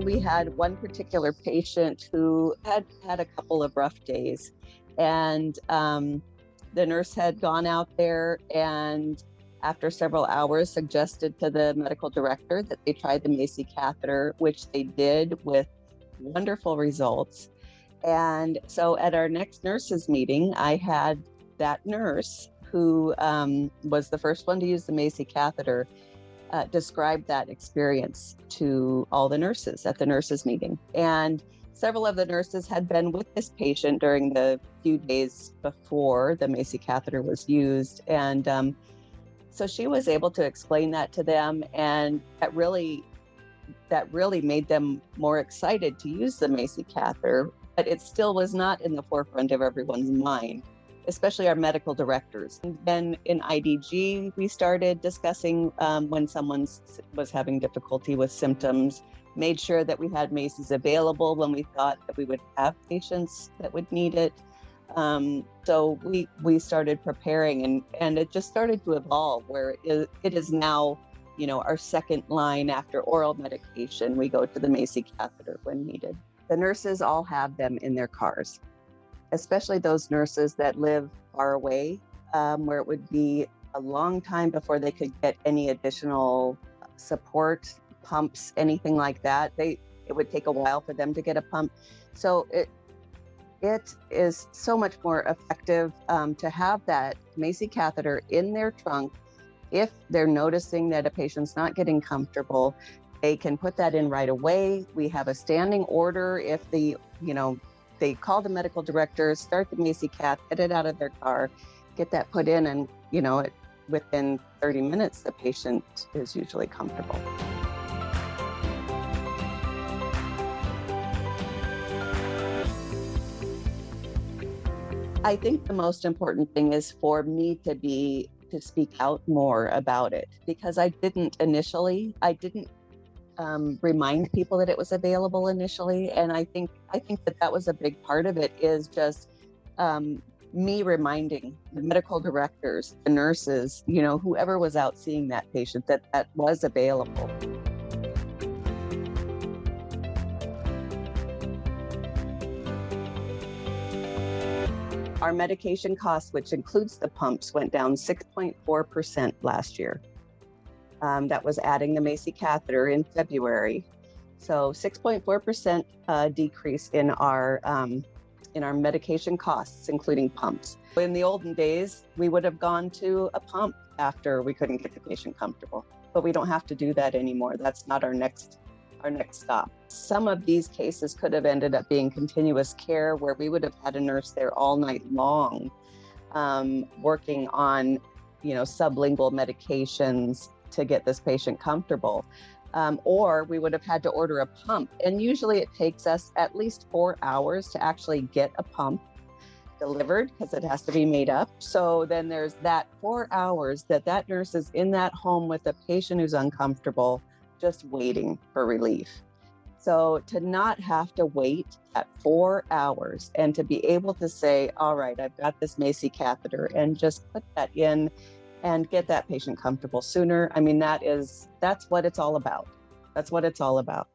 we had one particular patient who had had a couple of rough days, and the nurse had gone out there and after several hours suggested to the medical director that they try the Macy catheter, which they did with wonderful results. And so at our next nurses meeting, I had that nurse who was the first one to use the Macy catheter describe that experience to all the nurses at the nurses meeting. And several of the nurses had been with this patient during the few days before the Macy catheter was used. And so she was able to explain that to them, and that really made them more excited to use the Macy catheter, but it still was not in the forefront of everyone's mind, especially our medical directors. And then in IDG, we started discussing when someone was having difficulty with symptoms, made sure that we had Macy's available when we thought that we would have patients that would need it. So we started preparing, and it just started to evolve where it is now, our second line after oral medication. We go to the Macy catheter when needed. The nurses all have them in their cars, especially those nurses that live far away, where it would be a long time before they could get any additional support, pumps, anything like that. It would take a while for them to get a pump. So it is so much more effective to have that Macy catheter in their trunk. If they're noticing that a patient's not getting comfortable, they can put that in right away. We have a standing order if they call the medical director, start the Macy cath, get it out of their car, get that put in, and within 30 minutes, the patient is usually comfortable. I think the most important thing is for me to speak out more about it, because I didn't remind people that it was available initially. And I think that was a big part of it, is just me reminding the medical directors, the nurses, whoever was out seeing that patient, that was available. Our medication costs, which includes the pumps, went down 6.4% last year. That was adding the Macy catheter in February. So 6.4% decrease in our medication costs, including pumps. In the olden days, we would have gone to a pump after we couldn't get the patient comfortable, but we don't have to do that anymore. That's not our next stop. Some of these cases could have ended up being continuous care, where we would have had a nurse there all night long, working on, sublingual medications to get this patient comfortable. Or we would have had to order a pump. And usually it takes us at least 4 hours to actually get a pump delivered, because it has to be made up. So then there's that 4 hours that nurse is in that home with a patient who's uncomfortable, just waiting for relief. So to not have to wait at 4 hours and to be able to say, all right, I've got this Macy catheter, and just put that in and get that patient comfortable sooner. I mean, that's what it's all about. That's what it's all about.